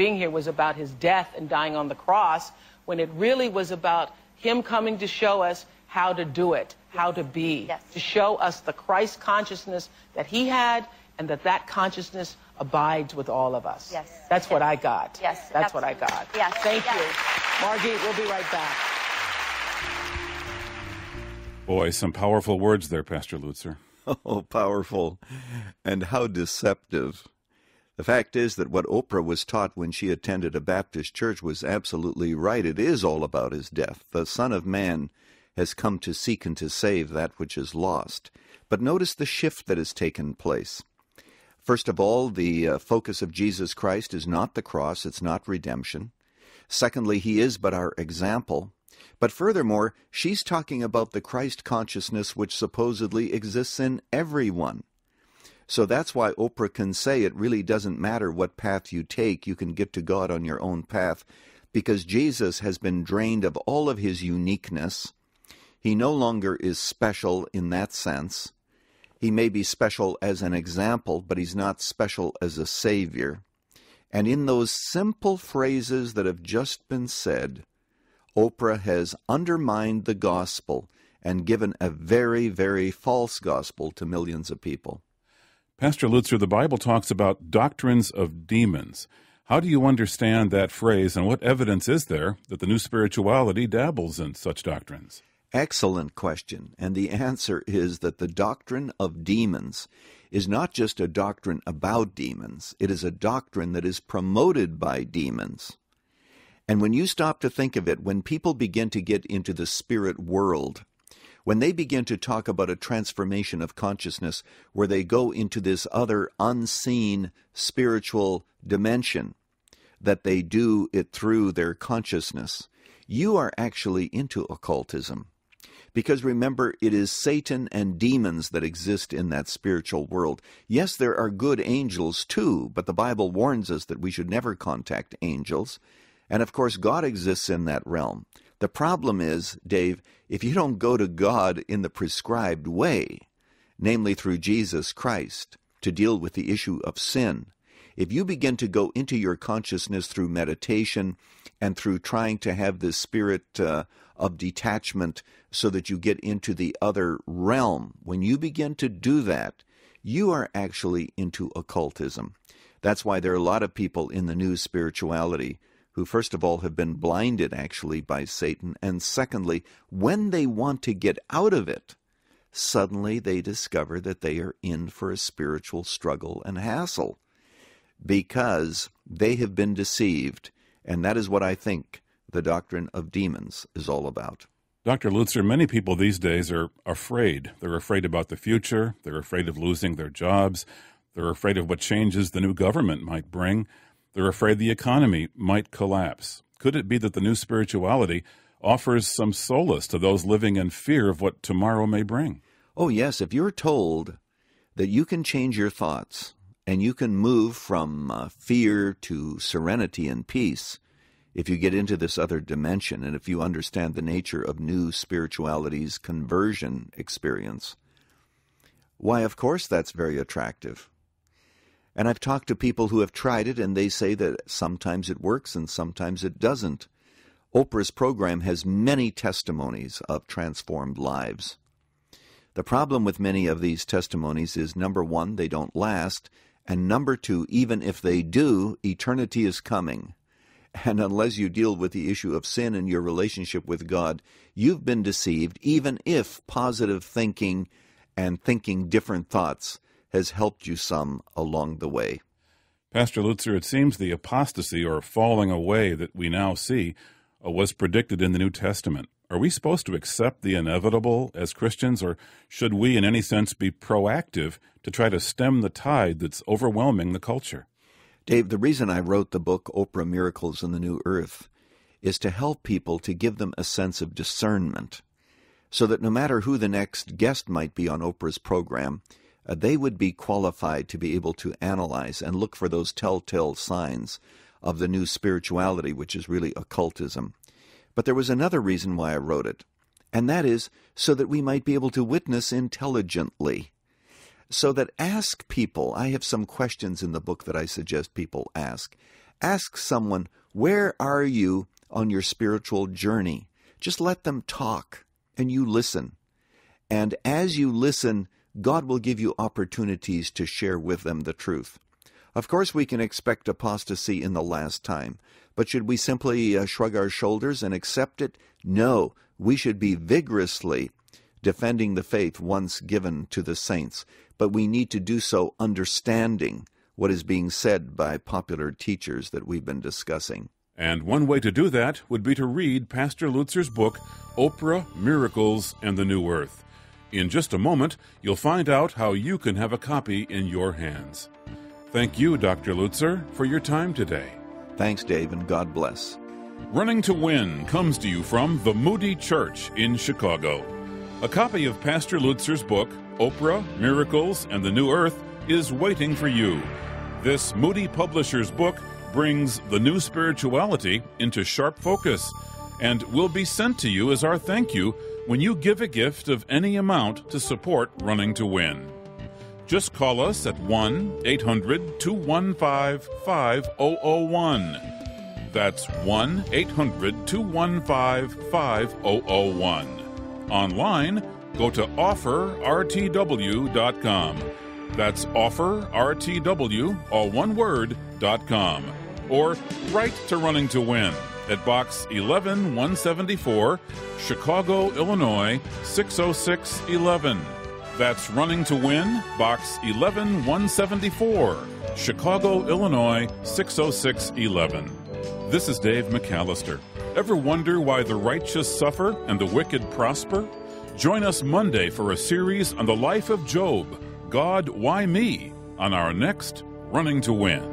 being here was about his death and dying on the cross, when it really was about him coming to show us how to do it, how to be, to show us the Christ consciousness that he had, and that consciousness abides with all of us. That's what I got. That's what I got. Thank you. Margit, we'll be right back. Boy, some powerful words there, Pastor Lutzer. Oh, powerful. And how deceptive. The fact is that what Oprah was taught when she attended a Baptist church was absolutely right. It is all about his death. The Son of Man has come to seek and to save that which is lost. But notice the shift that has taken place. First of all, the focus of Jesus Christ is not the cross, it's not redemption. Secondly, he is but our example. But furthermore, she's talking about the Christ consciousness which supposedly exists in everyone. So that's why Oprah can say it really doesn't matter what path you take, you can get to God on your own path, because Jesus has been drained of all of his uniqueness. He no longer is special in that sense. He may be special as an example, but he's not special as a savior. And in those simple phrases that have just been said, Oprah has undermined the gospel and given a very, very false gospel to millions of people. Pastor Lutzer, the Bible talks about doctrines of demons. How do you understand that phrase, and what evidence is there that the new spirituality dabbles in such doctrines? Excellent question. And the answer is that the doctrine of demons is not just a doctrine about demons. It is a doctrine that is promoted by demons. And when you stop to think of it, when people begin to get into the spirit world, when they begin to talk about a transformation of consciousness where they go into this other unseen spiritual dimension, that they do it through their consciousness, you are actually into occultism. Because remember, it is Satan and demons that exist in that spiritual world. Yes, there are good angels too, but the Bible warns us that we should never contact angels. And of course, God exists in that realm. The problem is, Dave, if you don't go to God in the prescribed way, namely through Jesus Christ, to deal with the issue of sin, if you begin to go into your consciousness through meditation and through trying to have this spirit of detachment so that you get into the other realm, when you begin to do that, you are actually into occultism. That's why there are a lot of people in the new spirituality who, first of all, have been blinded actually by Satan, and secondly, when they want to get out of it, suddenly they discover that they are in for a spiritual struggle and hassle because they have been deceived, and that is what I think the doctrine of demons is all about. Dr. Lutzer, many people these days are afraid. They're afraid about the future. They're afraid of losing their jobs. They're afraid of what changes the new government might bring. They're afraid the economy might collapse. Could it be that the new spirituality offers some solace to those living in fear of what tomorrow may bring? Oh, yes. If you're told that you can change your thoughts and you can move from fear to serenity and peace, if you get into this other dimension, and if you understand the nature of new spirituality's conversion experience, why, of course, that's very attractive. And I've talked to people who have tried it, and they say that sometimes it works and sometimes it doesn't. Oprah's program has many testimonies of transformed lives. The problem with many of these testimonies is, number one, they don't last, and number two, even if they do, eternity is coming. And unless you deal with the issue of sin and your relationship with God, you've been deceived, even if positive thinking and thinking different thoughts has helped you some along the way. Pastor Lutzer, it seems the apostasy or falling away that we now see was predicted in the New Testament. Are we supposed to accept the inevitable as Christians, or should we in any sense be proactive to try to stem the tide that's overwhelming the culture? Dave, the reason I wrote the book, Oprah, Miracles in the New Earth, is to help people, to give them a sense of discernment, so that no matter who the next guest might be on Oprah's program, they would be qualified to be able to analyze and look for those telltale signs of the new spirituality, which is really occultism. But there was another reason why I wrote it, and that is so that we might be able to witness intelligently. So that ask people, I have some questions in the book that I suggest people ask. Ask someone, where are you on your spiritual journey? Just let them talk, and you listen. And as you listen, God will give you opportunities to share with them the truth. Of course, we can expect apostasy in the last time, but should we simply shrug our shoulders and accept it? No, we should be vigorously defending the faith once given to the saints, but we need to do so understanding what is being said by popular teachers that we've been discussing. And one way to do that would be to read Pastor Lutzer's book, Oprah, Miracles, and the New Earth. In just a moment, you'll find out how you can have a copy in your hands. Thank you, Dr. Lutzer, for your time today. Thanks, Dave, and God bless. Running to Win comes to you from the Moody Church in Chicago. A copy of Pastor Lutzer's book, Oprah, Miracles, and the New Earth, is waiting for you. This Moody Publishers book brings the new spirituality into sharp focus and will be sent to you as our thank you when you give a gift of any amount to support Running to Win. Just call us at 1-800-215-5001. That's 1-800-215-5001. Online, go to offerrtw.com. That's offerrtw, all one word, .com. Or write to Running to Win at Box 11174, Chicago, Illinois, 60611. That's Running to Win, Box 11174, Chicago, Illinois, 60611. This is Dave McAllister. Ever wonder why the righteous suffer and the wicked prosper? Join us Monday for a series on the life of Job, God, Why Me?, on our next Running to Win.